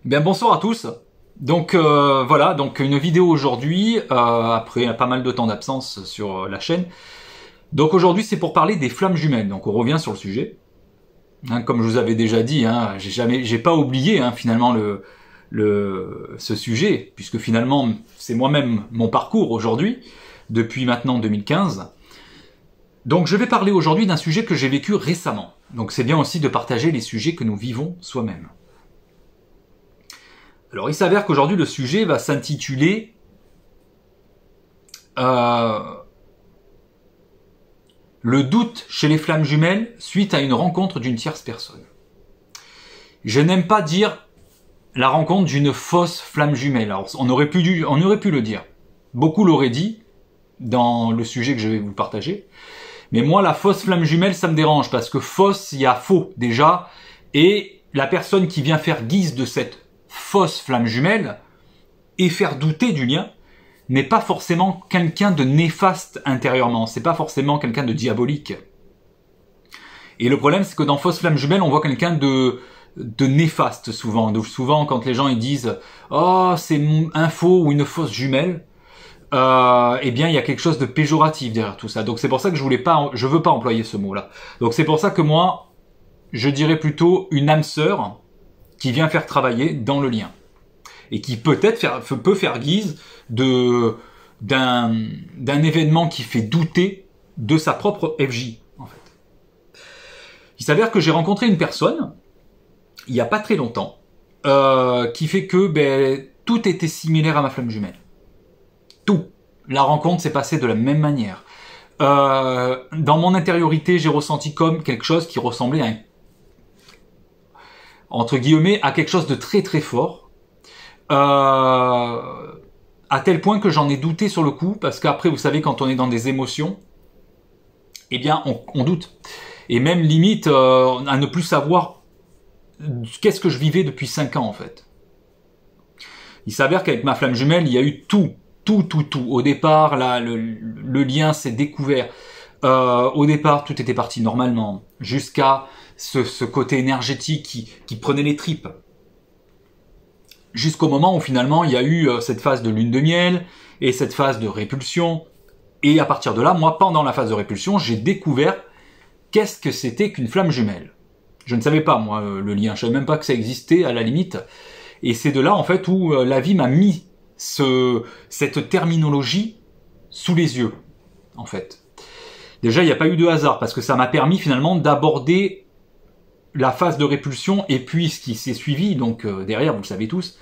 Bien, bonsoir à tous. Donc voilà, donc une vidéo aujourd'hui, après pas mal de temps d'absence sur la chaîne. Donc aujourd'hui c'est pour parler des flammes jumelles, donc on revient sur le sujet. Hein, comme je vous avais déjà dit, hein, j'ai pas oublié hein, finalement ce sujet, puisque finalement c'est moi-même mon parcours aujourd'hui, depuis maintenant 2015. Donc je vais parler aujourd'hui d'un sujet que j'ai vécu récemment. Donc c'est bien aussi de partager les sujets que nous vivons soi-même. Alors il s'avère qu'aujourd'hui le sujet va s'intituler le doute chez les flammes jumelles suite à une rencontre d'une tierce personne. Je n'aime pas dire la rencontre d'une fausse flamme jumelle. Alors on aurait pu le dire. Beaucoup l'auraient dit dans le sujet que je vais vous partager. Mais moi la fausse flamme jumelle ça me dérange parce que fausse il y a faux déjà et la personne qui vient faire guise de cette fausse flamme jumelle et faire douter du lien n'est pas forcément quelqu'un de néfaste intérieurement, c'est pas forcément quelqu'un de diabolique. Et le problème c'est que dans fausse flamme jumelle on voit quelqu'un de néfaste souvent. Donc souvent quand les gens ils disent oh c'est un faux ou une fausse jumelle, eh bien il y a quelque chose de péjoratif derrière tout ça. Donc c'est pour ça que je veux pas employer ce mot là. Donc c'est pour ça que moi je dirais plutôt une âme sœur qui vient faire travailler dans le lien et qui peut-être peut faire guise d'un événement qui fait douter de sa propre FJ en fait. Il s'avère que j'ai rencontré une personne il y a pas très longtemps qui fait que tout était similaire à ma flamme jumelle. Tout. La rencontre s'est passée de la même manière. Dans mon intériorité, j'ai ressenti comme quelque chose qui ressemblait à entre guillemets, à quelque chose de très très fort, à tel point que j'en ai douté sur le coup, parce qu'après, vous savez, quand on est dans des émotions, eh bien, on doute. Et même limite, à ne plus savoir qu'est-ce que je vivais depuis 5 ans, en fait. Il s'avère qu'avec ma flamme jumelle, il y a eu tout. Au départ, là, le lien s'est découvert. Au départ, tout était parti normalement, jusqu'à ce côté énergétique qui prenait les tripes. Jusqu'au moment où finalement il y a eu cette phase de lune de miel et cette phase de répulsion. Et à partir de là, moi, pendant la phase de répulsion, j'ai découvert qu'est-ce que c'était qu'une flamme jumelle. Je ne savais pas, moi, le lien. Je savais même pas que ça existait à la limite. Et c'est de là, en fait, où la vie m'a mis cette terminologie sous les yeux, en fait. Déjà, il n'y a pas eu de hasard, parce que ça m'a permis finalement d'aborder la phase de répulsion, et puis ce qui s'est suivi, donc derrière, vous le savez tous,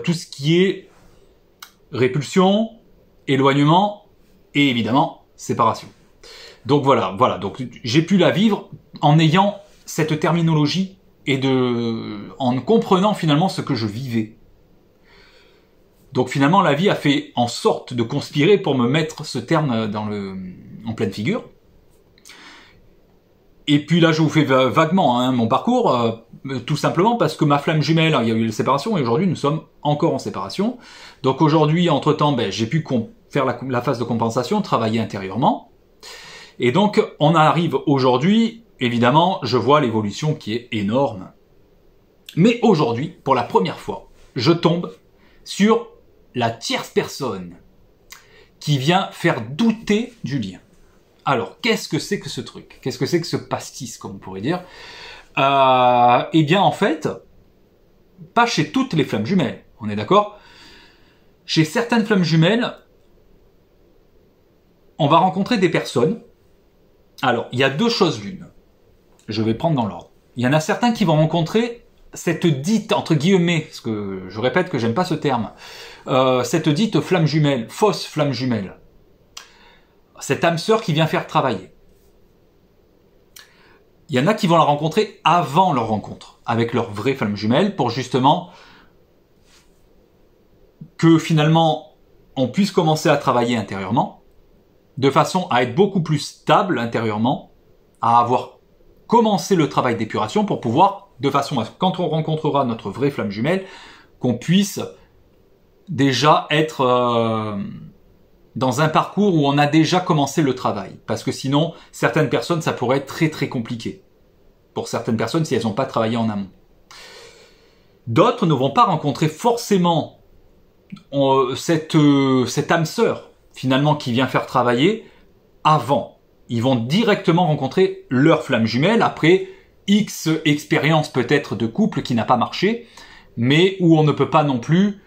tout ce qui est répulsion, éloignement, et évidemment, séparation. Donc voilà, donc j'ai pu la vivre en ayant cette terminologie, et en comprenant finalement ce que je vivais. Donc finalement, la vie a fait en sorte de conspirer pour me mettre ce terme en pleine figure. Et puis là, je vous fais vaguement mon parcours, tout simplement parce que ma flamme jumelle, il y a eu la séparation, et aujourd'hui, nous sommes encore en séparation. Donc aujourd'hui, entre-temps, j'ai pu faire la phase de compensation, travailler intérieurement. Et donc, on arrive aujourd'hui, évidemment, je vois l'évolution qui est énorme. Mais aujourd'hui, pour la première fois, je tombe sur la tierce personne qui vient faire douter du lien. Alors, qu'est-ce que c'est que ce truc? Qu'est-ce que c'est que ce pastis, comme on pourrait dire? Eh bien, en fait, pas chez toutes les flammes jumelles, on est d'accord? Chez certaines flammes jumelles, on va rencontrer des personnes. Alors, il y a deux choses l'une. Je vais prendre dans l'ordre. Il y en a certains qui vont rencontrer cette dite, entre guillemets, parce que je répète que j'aime pas ce terme, cette dite flamme jumelle, fausse flamme jumelle. Cette âme sœur qui vient faire travailler. Il y en a qui vont la rencontrer avant leur rencontre, avec leur vraie flamme jumelle, pour justement que finalement on puisse commencer à travailler intérieurement, de façon à être beaucoup plus stable intérieurement, à avoir commencé le travail d'épuration pour pouvoir, de façon à ce que quand on rencontrera notre vraie flamme jumelle, qu'on puisse déjà être dans un parcours où on a déjà commencé le travail. Parce que sinon, certaines personnes, ça pourrait être très très compliqué. Pour certaines personnes, si elles n'ont pas travaillé en amont. D'autres ne vont pas rencontrer forcément cette âme sœur, finalement, qui vient faire travailler avant. Ils vont directement rencontrer leur flamme jumelle après X expérience peut-être de couple qui n'a pas marché, mais où on ne peut pas non plus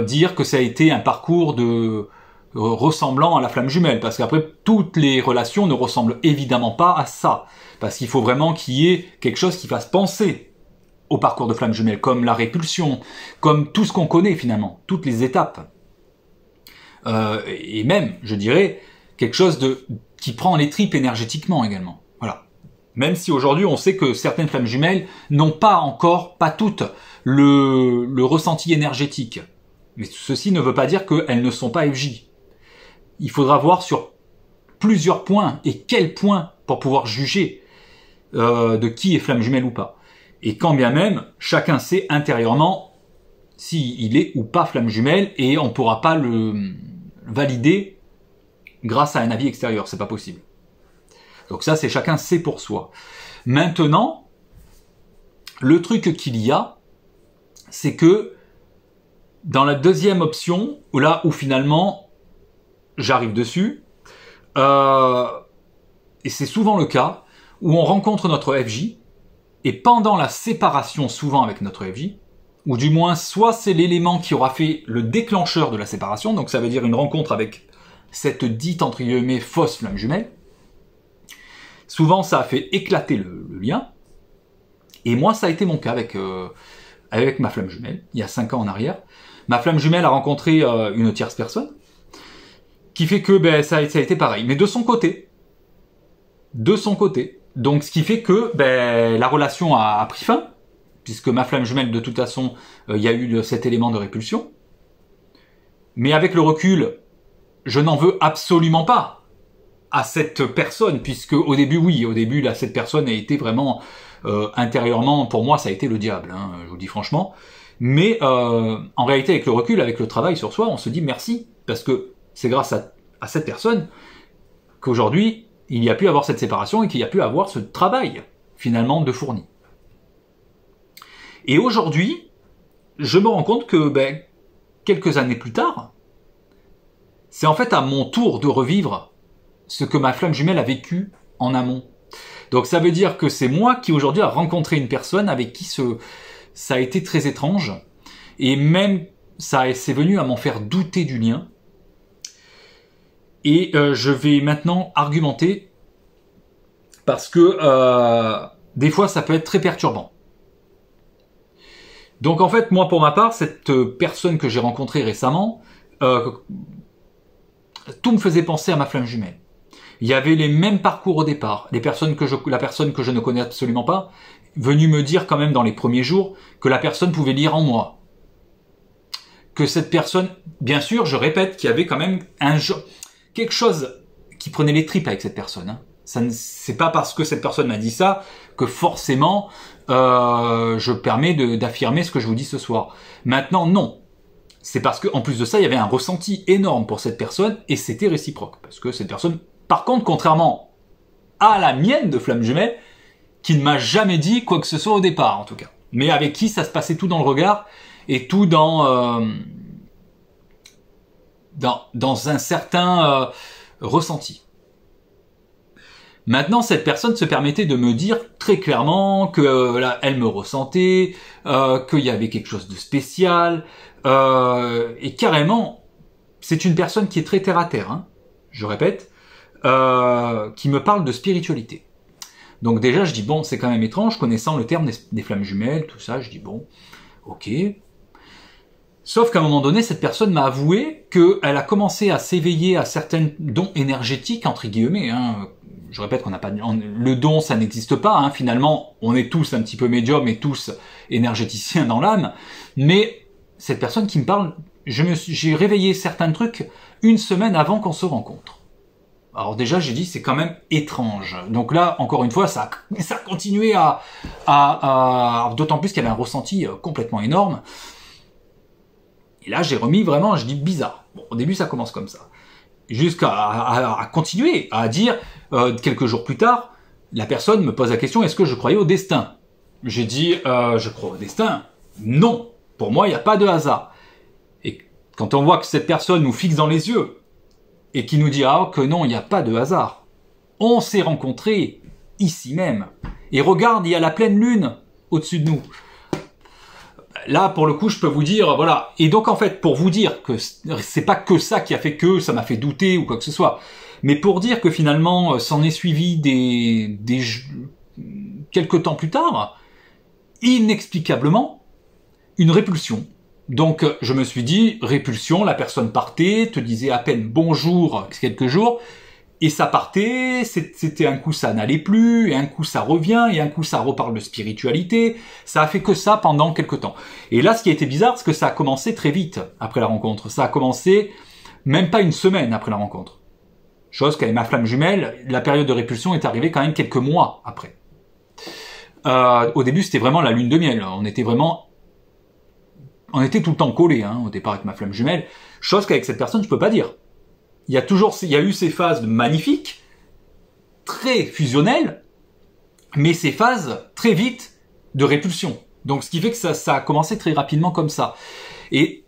dire que ça a été un parcours de ressemblant à la flamme jumelle, parce qu'après toutes les relations ne ressemblent évidemment pas à ça, parce qu'il faut vraiment qu'il y ait quelque chose qui fasse penser au parcours de flamme jumelle, comme la répulsion, comme tout ce qu'on connaît finalement, toutes les étapes, et même, je dirais, quelque chose qui prend les tripes énergétiquement également. Voilà. Même si aujourd'hui on sait que certaines flammes jumelles n'ont pas encore, pas toutes, le ressenti énergétique. Mais ceci ne veut pas dire qu'elles ne sont pas FJ. Il faudra voir sur plusieurs points, et quels points, pour pouvoir juger de qui est flamme jumelle ou pas. Et quand bien même, chacun sait intérieurement s'il est ou pas flamme jumelle, et on ne pourra pas le valider grâce à un avis extérieur, c'est pas possible. Donc ça, c'est chacun sait pour soi. Maintenant, le truc qu'il y a, c'est que dans la deuxième option, où finalement j'arrive dessus, et c'est souvent le cas, où on rencontre notre FJ, et pendant la séparation souvent avec notre FJ, ou du moins soit c'est l'élément qui aura fait le déclencheur de la séparation, donc ça veut dire une rencontre avec cette dite entre guillemets fausse flamme jumelle, souvent ça a fait éclater le lien, et moi ça a été mon cas avec ma flamme jumelle, il y a 5 ans en arrière. Ma flamme jumelle a rencontré une tierce personne, qui fait que ça a été pareil, mais de son côté. Donc ce qui fait que la relation a pris fin, puisque ma flamme jumelle, de toute façon, il y a eu cet élément de répulsion. Mais avec le recul, je n'en veux absolument pas à cette personne, puisque au début, là, cette personne a été vraiment intérieurement, pour moi, ça a été le diable, hein, je vous le dis franchement. Mais en réalité, avec le recul, avec le travail sur soi, on se dit merci, parce que c'est grâce à cette personne qu'aujourd'hui, il y a pu avoir cette séparation et qu'il y a pu avoir ce travail, finalement, de fourni. Et aujourd'hui, je me rends compte que, quelques années plus tard, c'est en fait à mon tour de revivre ce que ma flamme jumelle a vécu en amont. Donc ça veut dire que c'est moi qui aujourd'hui a rencontré une personne avec qui ça a été très étrange, et même c'est venu à m'en faire douter du lien. Et je vais maintenant argumenter, parce que des fois ça peut être très perturbant. Donc en fait, moi pour ma part, cette personne que j'ai rencontrée récemment, tout me faisait penser à ma flamme jumelle. Il y avait les mêmes parcours au départ. La personne que je ne connais absolument pas, venue me dire quand même dans les premiers jours que la personne pouvait lire en moi. Que cette personne, bien sûr, je répète, qu'il y avait quand même quelque chose qui prenait les tripes avec cette personne. Hein. C'est pas parce que cette personne m'a dit ça que forcément je permets d'affirmer ce que je vous dis ce soir. Maintenant, non. C'est parce qu'en plus de ça, il y avait un ressenti énorme pour cette personne, et c'était réciproque. Parce que cette personne, par contre, contrairement à la mienne de flamme jumelle, qui ne m'a jamais dit quoi que ce soit au départ, en tout cas. Mais avec qui ça se passait tout dans le regard, et tout dans un certain ressenti. Maintenant, cette personne se permettait de me dire très clairement que elle me ressentait, qu'il y avait quelque chose de spécial, et carrément, c'est une personne qui est très terre à terre, hein, je répète, qui me parle de spiritualité. Donc déjà, je dis bon, c'est quand même étrange, connaissant le terme des flammes jumelles, tout ça, je dis bon, ok. Sauf qu'à un moment donné, cette personne m'a avoué qu'elle a commencé à s'éveiller à certains dons énergétiques, entre guillemets, hein. Je répète qu'on n'a pas le don, ça n'existe pas. Hein. Finalement, on est tous un petit peu médiums et tous énergéticiens dans l'âme. Mais cette personne qui me parle, j'ai réveillé certains trucs une semaine avant qu'on se rencontre. Alors déjà, j'ai dit c'est quand même étrange. Donc là, encore une fois, ça a continué d'autant plus qu'il y avait un ressenti complètement énorme. Et là, j'ai remis vraiment, je dis bizarre. Bon, au début, ça commence comme ça. Jusqu'à continuer à dire, quelques jours plus tard, la personne me pose la question, est-ce que je croyais au destin? J'ai dit, je crois au destin. Non, pour moi, il n'y a pas de hasard. Et quand on voit que cette personne nous fixe dans les yeux et qui nous dit que non, il n'y a pas de hasard. On s'est rencontrés ici même. Et regarde, il y a la pleine lune au-dessus de nous. Là, pour le coup, je peux vous dire, voilà. Et donc, en fait, pour vous dire que c'est pas que ça qui a fait que ça m'a fait douter ou quoi que ce soit, mais pour dire que finalement, s'en est suivi quelques temps plus tard, inexplicablement, une répulsion. Donc, je me suis dit, répulsion, la personne partait, te disait à peine bonjour quelques jours, et ça partait, c'était un coup ça n'allait plus, et un coup ça revient, et un coup ça reparle de spiritualité. Ça a fait que ça pendant quelques temps. Et là, ce qui a été bizarre, c'est que ça a commencé très vite après la rencontre. Ça a commencé même pas une semaine après la rencontre. Chose qu'avec ma flamme jumelle, la période de répulsion est arrivée quand même quelques mois après. Au début, c'était vraiment la lune de miel. On était tout le temps collés, au départ avec ma flamme jumelle. Chose qu'avec cette personne, je peux pas dire. Il y a eu ces phases magnifiques, très fusionnelles, mais ces phases très vite de répulsion. Donc, ce qui fait que ça a commencé très rapidement comme ça. Et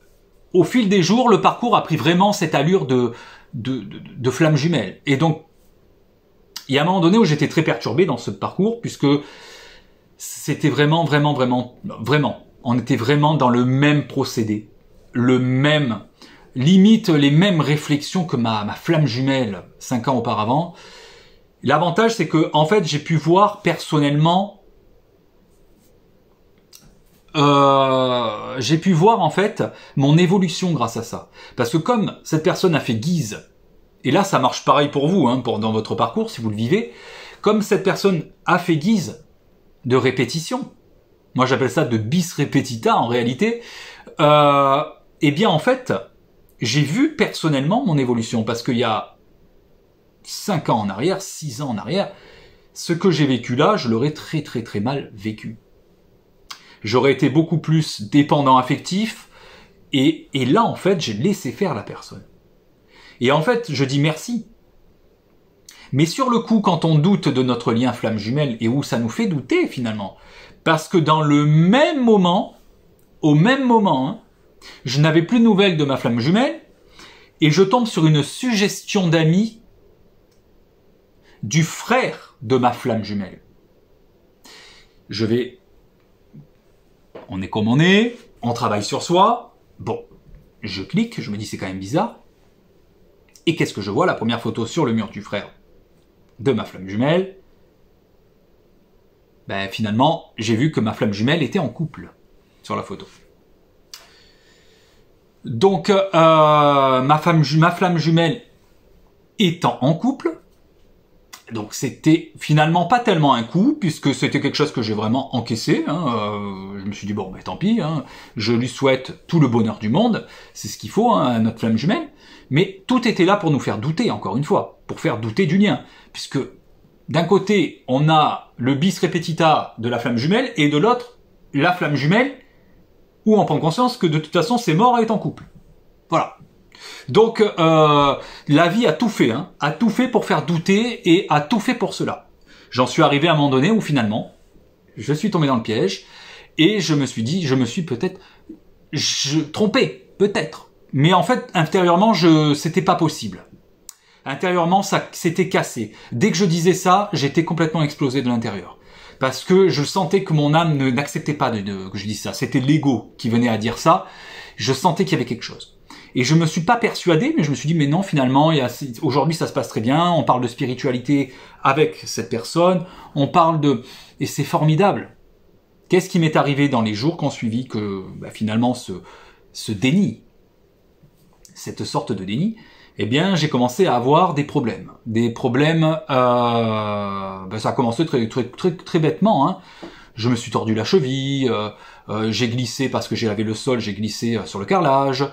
au fil des jours, le parcours a pris vraiment cette allure de flamme jumelle. Et donc, il y a un moment donné où j'étais très perturbé dans ce parcours, puisque c'était vraiment, on était vraiment dans le même procédé, limite les mêmes réflexions que ma flamme jumelle 5 ans auparavant. L'avantage, c'est que en fait, j'ai pu voir personnellement, en fait mon évolution grâce à ça. Parce que comme cette personne a fait guise, et là ça marche pareil pour vous, dans votre parcours si vous le vivez, comme cette personne a fait guise de répétition, moi j'appelle ça de bis repetita en réalité, eh bien en fait, j'ai vu personnellement mon évolution, parce qu'il y a 5 ans en arrière, 6 ans en arrière, ce que j'ai vécu là, je l'aurais très très très mal vécu. J'aurais été beaucoup plus dépendant affectif, et là en fait, j'ai laissé faire la personne. Et en fait, je dis merci. Mais sur le coup, quand on doute de notre lien flamme jumelle, et où ça nous fait douter finalement, parce que dans le même moment, au même moment, je n'avais plus de nouvelles de ma flamme jumelle, et je tombe sur une suggestion d'ami du frère de ma flamme jumelle. On est comme on est, on travaille sur soi, bon, je clique, je me dis c'est quand même bizarre, et qu'est-ce que je vois? La première photo sur le mur du frère de ma flamme jumelle, finalement, j'ai vu que ma flamme jumelle était en couple sur la photo. Donc, ma flamme jumelle étant en couple, donc c'était finalement pas tellement un coup, puisque c'était quelque chose que j'ai vraiment encaissé. Je me suis dit, bon, tant pis, je lui souhaite tout le bonheur du monde, c'est ce qu'il faut à notre flamme jumelle, mais tout était là pour nous faire douter, encore une fois, pour faire douter du lien, puisque d'un côté, on a le bis repetita de la flamme jumelle, et de l'autre, la flamme jumelle, où on prend conscience que de toute façon, c'est mort à être en couple. Voilà. Donc, la vie a tout fait pour faire douter, et a tout fait pour cela. J'en suis arrivé à un moment donné où finalement, je suis tombé dans le piège, et je me suis dit, peut-être trompé, peut-être. Mais en fait, intérieurement, c'était pas possible. Intérieurement, ça s'était cassé. Dès que je disais ça, j'étais complètement explosé de l'intérieur. Parce que je sentais que mon âme n'acceptait pas que je dise ça. C'était l'ego qui venait à dire ça. Je sentais qu'il y avait quelque chose. Et je me suis pas persuadé, mais je me suis dit, mais non, finalement, aujourd'hui ça se passe très bien, on parle de spiritualité avec cette personne, et c'est formidable. Qu'est-ce qui m'est arrivé dans les jours qui ont suivi que, finalement, ce déni, cette sorte de déni, eh bien, j'ai commencé à avoir des problèmes. Ça a commencé très bêtement, Je me suis tordu la cheville, j'ai glissé parce que j'ai lavé le sol, j'ai glissé sur le carrelage,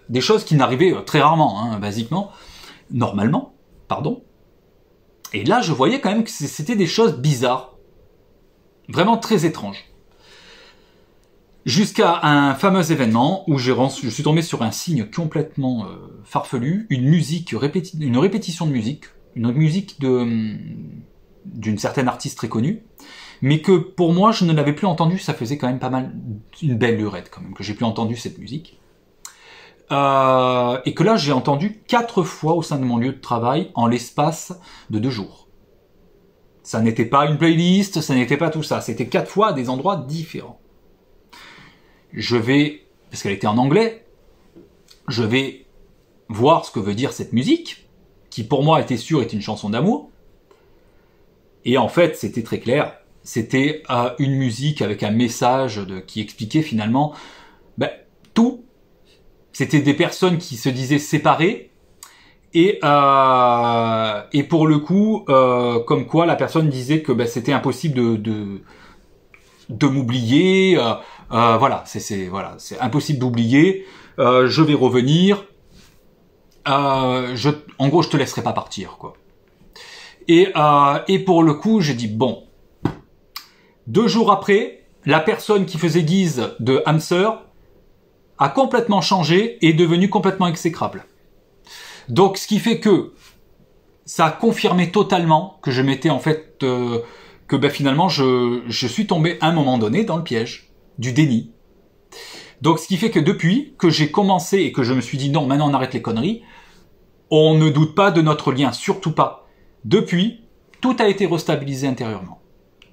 des choses qui n'arrivaient très rarement, normalement, pardon. Et là, je voyais quand même que c'était des choses bizarres, vraiment très étranges. Jusqu'à un fameux événement où je suis tombé sur un signe complètement farfelu, une répétition de musique, une musique d'une certaine artiste très connue, mais que pour moi, je ne l'avais plus entendu, ça faisait quand même pas mal, une belle lurette quand même, que j'ai plus entendu cette musique. Et que là, j'ai entendu 4 fois au sein de mon lieu de travail en l'espace de 2 jours. Ça n'était pas une playlist, ça n'était pas tout ça, c'était 4 fois à des endroits différents. Je vais, parce qu'elle était en anglais, je vais voir ce que veut dire cette musique, qui pour moi était sûre était une chanson d'amour. Et en fait, c'était très clair. C'était une musique avec un message qui expliquait finalement tout. C'était des personnes qui se disaient séparées. Et pour le coup, comme quoi la personne disait que c'était impossible de m'oublier. Voilà, c'est impossible d'oublier. Je vais revenir. En gros, je te laisserai pas partir, quoi. Et pour le coup, j'ai dit bon. 2 jours après, la personne qui faisait guise de hamster a complètement changé et est devenue complètement exécrable. Donc, ce qui fait que ça a confirmé totalement que je m'étais en fait que finalement je suis tombé à un moment donné dans le piège du déni. Donc, ce qui fait que depuis que j'ai commencé et que je me suis dit non, maintenant on arrête les conneries, on ne doute pas de notre lien, surtout pas. Depuis, tout a été restabilisé intérieurement.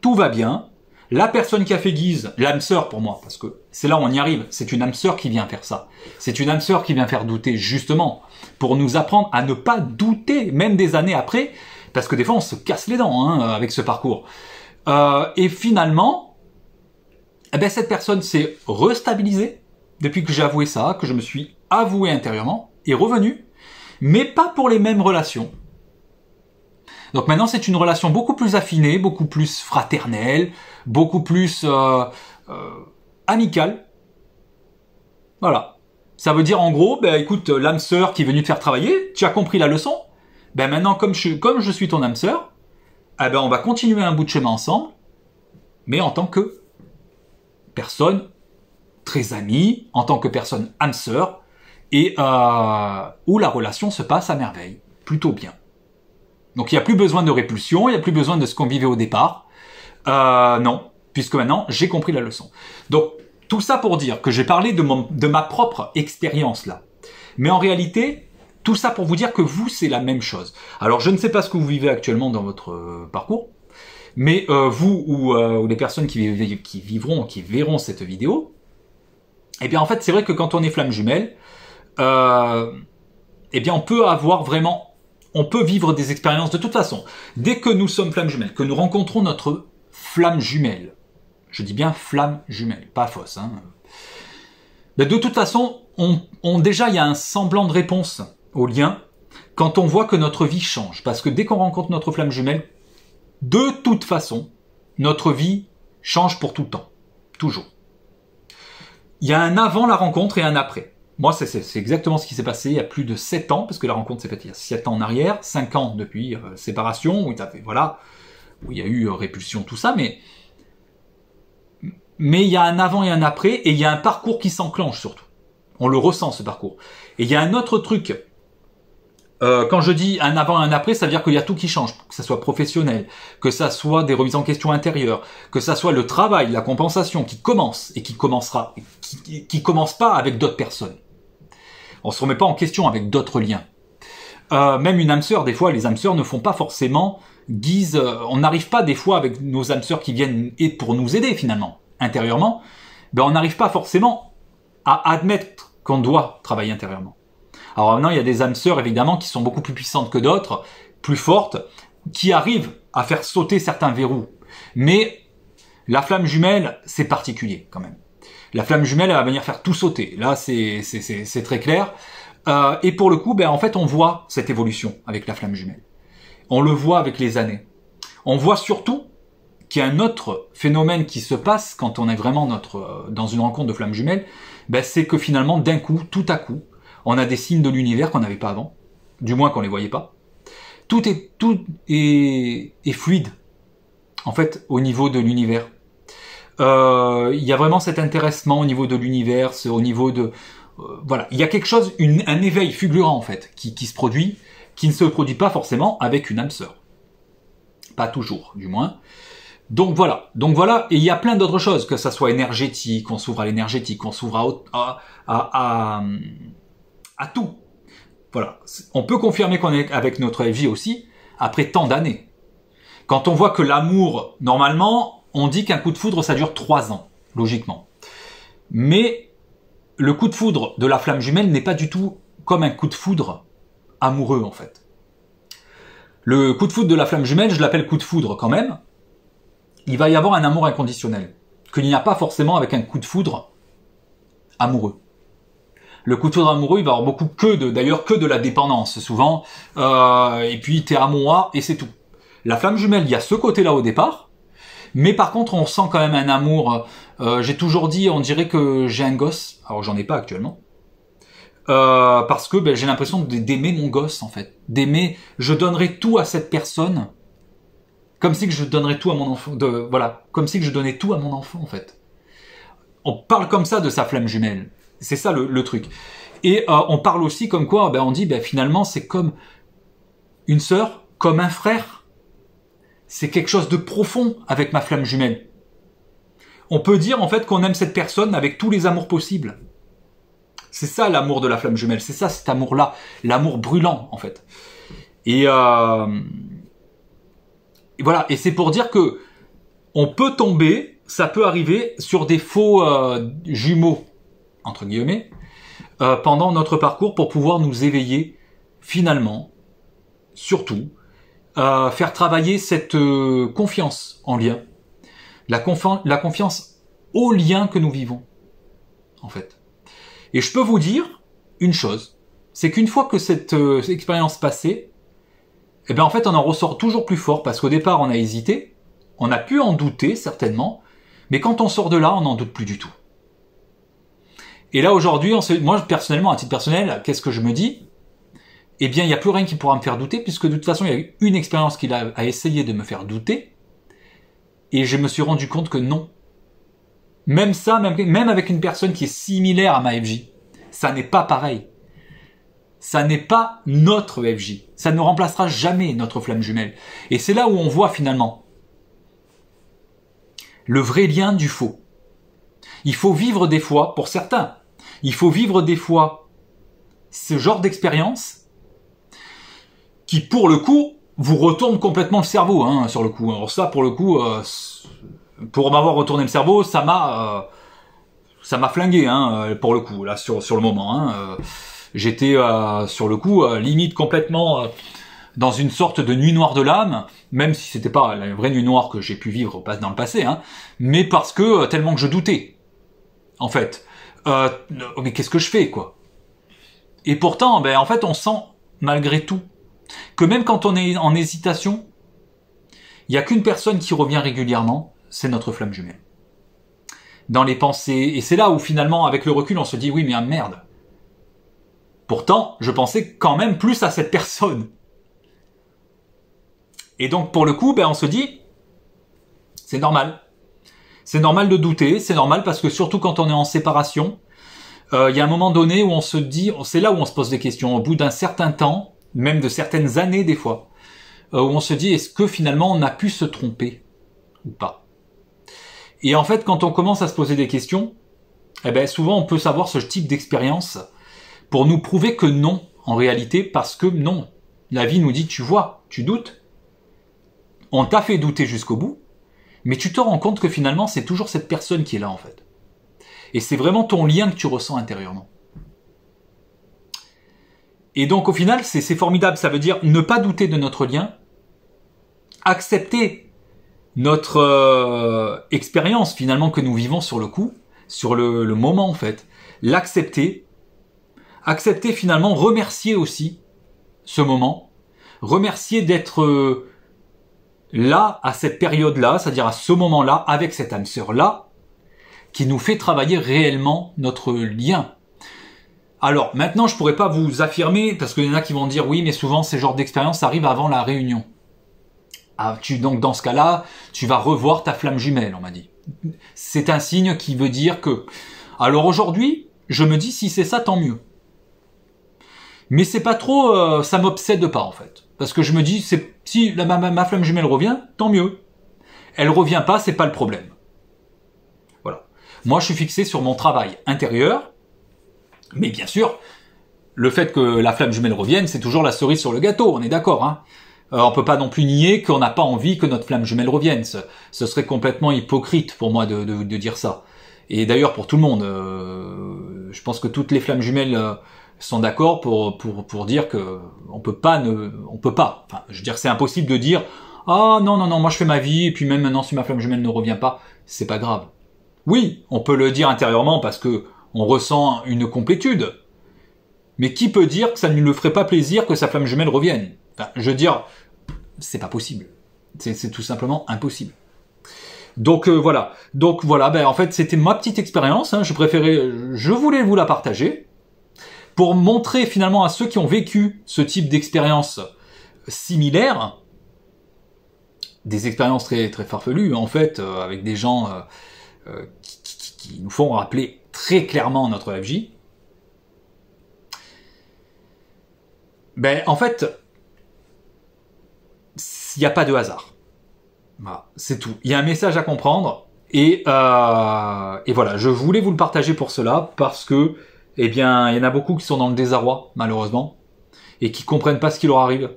Tout va bien. La personne qui a fait guise, l'âme sœur pour moi, parce que c'est là où on y arrive, c'est une âme sœur qui vient faire ça. C'est une âme sœur qui vient faire douter, justement, pour nous apprendre à ne pas douter, même des années après, parce que des fois on se casse les dents avec ce parcours. Et finalement, cette personne s'est restabilisée, depuis que j'ai avoué ça, que je me suis avoué intérieurement, et revenu, mais pas pour les mêmes relations. Donc maintenant, c'est une relation beaucoup plus affinée, beaucoup plus fraternelle, beaucoup plus amicale. Voilà. Ça veut dire en gros, écoute, l'âme sœur qui est venue te faire travailler, tu as compris la leçon. Maintenant, comme je suis ton âme sœur, on va continuer un bout de chemin ensemble, mais en tant que personne très amie, en tant que personne âme sœur, et où la relation se passe à merveille, plutôt bien. Donc il n'y a plus besoin de répulsion, il n'y a plus besoin de ce qu'on vivait au départ. Non, puisque maintenant j'ai compris la leçon. Donc tout ça pour dire que j'ai parlé de ma propre expérience là. Mais en réalité, tout ça pour vous dire que vous, c'est la même chose. Alors je ne sais pas ce que vous vivez actuellement dans votre parcours, mais vous ou les personnes qui verront cette vidéo, eh bien en fait c'est vrai que quand on est flamme jumelle, eh bien on peut vivre des expériences de toute façon. Dès que nous sommes flammes jumelles, que nous rencontrons notre flamme jumelle, je dis bien flamme jumelle, pas fausse, de toute façon, déjà il y a un semblant de réponse au lien quand on voit que notre vie change. Parce que dès qu'on rencontre notre flamme jumelle, de toute façon, notre vie change pour tout le temps. Toujours. Il y a un avant la rencontre et un après. Moi, c'est exactement ce qui s'est passé il y a plus de 7 ans, parce que la rencontre s'est faite il y a 7 ans en arrière, 5 ans depuis séparation, où il y a eu répulsion, tout ça, mais il y a un avant et un après, et il y a un parcours qui s'enclenche surtout. On le ressent, ce parcours. Et il y a un autre truc. Quand je dis un avant et un après, ça veut dire qu'il y a tout qui change, que ça soit professionnel, que ça soit des remises en question intérieures, que ça soit le travail, la compensation qui commence et qui commencera, qui commence pas avec d'autres personnes. On se remet pas en question avec d'autres liens. Même une âme sœur, des fois, les âmes sœurs ne font pas forcément guise. On n'arrive pas des fois avec nos âmes sœurs qui viennent pour nous aider finalement intérieurement. On n'arrive pas forcément à admettre qu'on doit travailler intérieurement. Alors maintenant, il y a des âmes sœurs, évidemment, qui sont beaucoup plus puissantes que d'autres, plus fortes, qui arrivent à faire sauter certains verrous. Mais la flamme jumelle, c'est particulier, quand même. La flamme jumelle, elle va venir faire tout sauter. Là, c'est très clair. Et pour le coup, en fait, on voit cette évolution avec la flamme jumelle. On le voit avec les années. On voit surtout qu'il y a un autre phénomène qui se passe quand on est vraiment dans une rencontre de flamme jumelle, c'est que finalement, d'un coup, tout à coup, on a des signes de l'univers qu'on n'avait pas avant, du moins qu'on les voyait pas. Tout est fluide, en fait, au niveau de l'univers. Il y a vraiment cet intéressement au niveau de l'univers, au niveau de... voilà, il y a quelque chose, un éveil fulgurant, en fait, qui se produit, qui ne se produit pas forcément avec une âme sœur. Pas toujours, du moins. Donc voilà, et il y a plein d'autres choses, que ça soit énergétique, on s'ouvre à l'énergétique, on s'ouvre à tout. Voilà, on peut confirmer qu'on est avec notre FJ aussi, après tant d'années. Quand on voit que l'amour, normalement, on dit qu'un coup de foudre, ça dure 3 ans, logiquement. Mais le coup de foudre de la flamme jumelle n'est pas du tout comme un coup de foudre amoureux, en fait. Le coup de foudre de la flamme jumelle, je l'appelle coup de foudre quand même. Il va y avoir un amour inconditionnel, qu'il n'y a pas forcément avec un coup de foudre amoureux. Le coup de foudre amoureux, il va avoir beaucoup que de la dépendance, souvent, et puis t'es à moi, et c'est tout. La flamme jumelle, il y a ce côté-là au départ, mais par contre, on sent quand même un amour, j'ai toujours dit, on dirait que j'ai un gosse, alors j'en ai pas actuellement, parce que j'ai l'impression d'aimer mon gosse, en fait. D'aimer, je donnerai tout à cette personne, comme si que je donnerais tout à mon enfant, comme si que je donnais tout à mon enfant, en fait. On parle comme ça de sa flamme jumelle. C'est ça le truc. Et on parle aussi comme quoi, on dit, finalement, c'est comme une sœur, comme un frère. C'est quelque chose de profond avec ma flamme jumelle. On peut dire, en fait, qu'on aime cette personne avec tous les amours possibles. C'est ça l'amour de la flamme jumelle. C'est ça, cet amour-là. L'amour brûlant, en fait. Et voilà, et c'est pour dire que on peut tomber, ça peut arriver sur des faux jumeaux, entre guillemets, pendant notre parcours pour pouvoir nous éveiller, finalement, surtout, faire travailler cette confiance en lien, la confiance au lien que nous vivons, en fait. Et je peux vous dire une chose, c'est qu'une fois que cette expérience passée, en fait, on en ressort toujours plus fort, parce qu'au départ, on a hésité, on a pu en douter, certainement, mais quand on sort de là, on n'en doute plus du tout. Et là, aujourd'hui, moi, personnellement, à titre personnel, qu'est-ce que je me dis? Il n'y a plus rien qui pourra me faire douter, puisque de toute façon, il y a eu une expérience qui a essayé de me faire douter, et je me suis rendu compte que non. Même ça, même avec une personne qui est similaire à ma FJ, ça n'est pas pareil. Ça n'est pas notre FJ. Ça ne remplacera jamais notre flamme jumelle. Et c'est là où on voit finalement le vrai lien du faux. Il faut vivre des fois, pour certains, il faut vivre des fois ce genre d'expérience qui, pour le coup, vous retourne complètement le cerveau, sur le coup. Alors ça, pour le coup, pour m'avoir retourné le cerveau, ça m'a flingué, pour le coup, là, sur le moment, J'étais sur le coup limite complètement dans une sorte de nuit noire de l'âme, même si c'était pas la vraie nuit noire que j'ai pu vivre dans le passé, mais parce que tellement que je doutais, en fait. Mais qu'est-ce que je fais, quoi? Et pourtant, en fait, on sent malgré tout que même quand on est en hésitation, il y a qu'une personne qui revient régulièrement, c'est notre flamme jumelle. Dans les pensées, et c'est là où finalement, avec le recul, on se dit oui, mais merde. Pourtant, je pensais quand même plus à cette personne. Et donc, pour le coup, on se dit, c'est normal. C'est normal de douter, c'est normal parce que surtout quand on est en séparation, il y a un moment donné où on se dit, c'est là où on se pose des questions, au bout d'un certain temps, même de certaines années des fois, où on se dit, est-ce que finalement on a pu se tromper ou pas? Et en fait, quand on commence à se poser des questions, souvent on peut savoir ce type d'expérience pour nous prouver que non, en réalité, parce que non. La vie nous dit, tu vois, tu doutes. On t'a fait douter jusqu'au bout, mais tu te rends compte que finalement, c'est toujours cette personne qui est là, en fait. Et c'est vraiment ton lien que tu ressens intérieurement. Et donc, au final, c'est formidable. Ça veut dire ne pas douter de notre lien, accepter notre expérience, finalement, que nous vivons sur le coup, sur le moment, en fait. L'accepter, finalement, remercier aussi ce moment, remercier d'être là, à cette période-là, c'est-à-dire à ce moment-là, avec cette âme sœur-là, qui nous fait travailler réellement notre lien. Alors, maintenant, je pourrais pas vous affirmer, parce qu'il y en a qui vont dire, oui, mais souvent, ces genres d'expériences arrivent avant la réunion. Donc, dans ce cas-là, tu vas revoir ta flamme jumelle, on m'a dit. C'est un signe qui veut dire que... Alors aujourd'hui, je me dis, si c'est ça, tant mieux. Mais c'est pas trop, ça m'obsède pas en fait, parce que je me dis, si ma flamme jumelle revient, tant mieux. Elle revient pas, c'est pas le problème. Voilà. Moi, je suis fixé sur mon travail intérieur, mais bien sûr, le fait que la flamme jumelle revienne, c'est toujours la cerise sur le gâteau, on est d'accord, hein. On peut pas non plus nier qu'on n'a pas envie que notre flamme jumelle revienne. Ce serait complètement hypocrite pour moi de dire ça. Et d'ailleurs pour tout le monde, je pense que toutes les flammes jumelles sont d'accord pour dire que on peut pas. Enfin, je veux dire, c'est impossible de dire ah non, moi je fais ma vie et puis même maintenant si ma flamme jumelle ne revient pas, c'est pas grave. Oui, on peut le dire intérieurement parce que on ressent une complétude. Mais qui peut dire que ça ne lui ferait pas plaisir que sa flamme jumelle revienne? Enfin, je veux dire, c'est pas possible. C'est tout simplement impossible. Donc voilà. Ben en fait, c'était ma petite expérience. Hein. Je voulais vous la partager pour montrer finalement à ceux qui ont vécu ce type d'expérience similaire, des expériences très très farfelues en fait, avec des gens qui nous font rappeler très clairement notre FJ. Ben en fait, il n'y a pas de hasard. Voilà, c'est tout. Il y a un message à comprendre et voilà, je voulais vous le partager pour cela parce que, eh bien, il y en a beaucoup qui sont dans le désarroi, malheureusement, et qui comprennent pas ce qui leur arrive.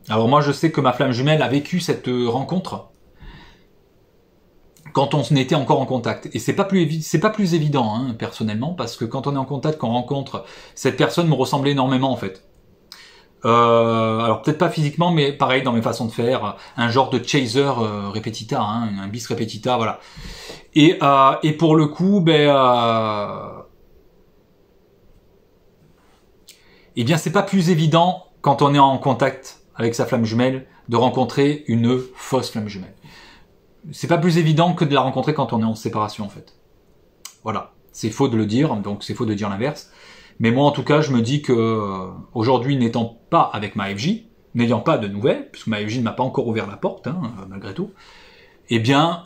Alors moi, je sais que ma flamme jumelle a vécu cette rencontre quand on était encore en contact. Et c'est pas plus évident, hein, personnellement, parce que quand on est en contact, quand on rencontre, cette personne me ressemblait énormément, en fait. Alors peut-être pas physiquement, mais pareil dans mes façons de faire, un genre de chaser repetita, hein, un bis repetita, voilà. Et pour le coup, eh bien c'est pas plus évident quand on est en contact avec sa flamme jumelle de rencontrer une fausse flamme jumelle. C'est pas plus évident que de la rencontrer quand on est en séparation en fait. Voilà, c'est faux de le dire, donc c'est faux de dire l'inverse. Mais moi, en tout cas, je me dis que aujourd'hui, n'étant pas avec ma FJ, n'ayant pas de nouvelles, puisque ma FJ ne m'a pas encore ouvert la porte, hein, malgré tout, eh bien,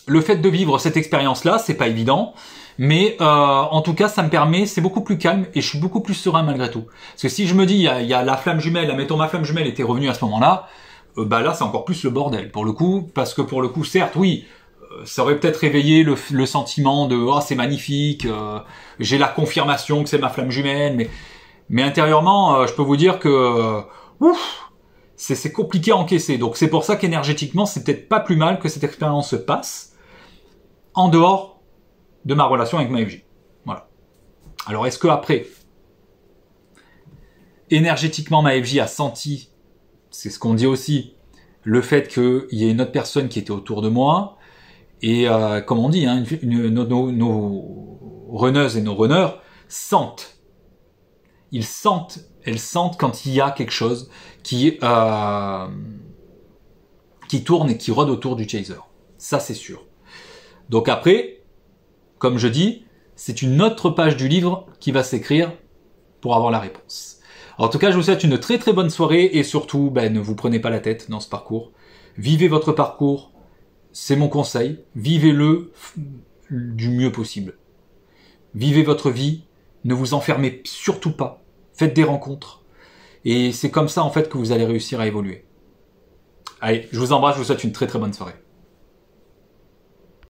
le fait de vivre cette expérience-là, c'est pas évident, mais en tout cas, ça me permet, c'est beaucoup plus calme et je suis beaucoup plus serein malgré tout. Parce que si je me dis, il y a la flamme jumelle, admettons ma flamme jumelle était revenue à ce moment-là, là, c'est encore plus le bordel pour le coup, parce que pour le coup, certes, oui. Ça aurait peut-être réveillé le sentiment de oh c'est magnifique, j'ai la confirmation que c'est ma flamme jumelle, mais intérieurement je peux vous dire que c'est compliqué à encaisser. Donc c'est pour ça qu'énergétiquement c'est peut-être pas plus mal que cette expérience se passe en dehors de ma relation avec ma FJ. Voilà. Alors est-ce que après énergétiquement ma FJ a senti, c'est ce qu'on dit aussi, le fait qu'il y ait une autre personne qui était autour de moi. Et comme on dit, hein, nos runneuses et nos runners sentent. Elles sentent quand il y a quelque chose qui tourne et qui rôde autour du chaser. Ça, c'est sûr. Donc après, comme je dis, c'est une autre page du livre qui va s'écrire pour avoir la réponse. En tout cas, je vous souhaite une très très bonne soirée et surtout, ne vous prenez pas la tête dans ce parcours. Vivez votre parcours. C'est mon conseil, vivez-le du mieux possible. Vivez votre vie, ne vous enfermez surtout pas, faites des rencontres, et c'est comme ça en fait que vous allez réussir à évoluer. Allez, je vous embrasse, je vous souhaite une très très bonne soirée.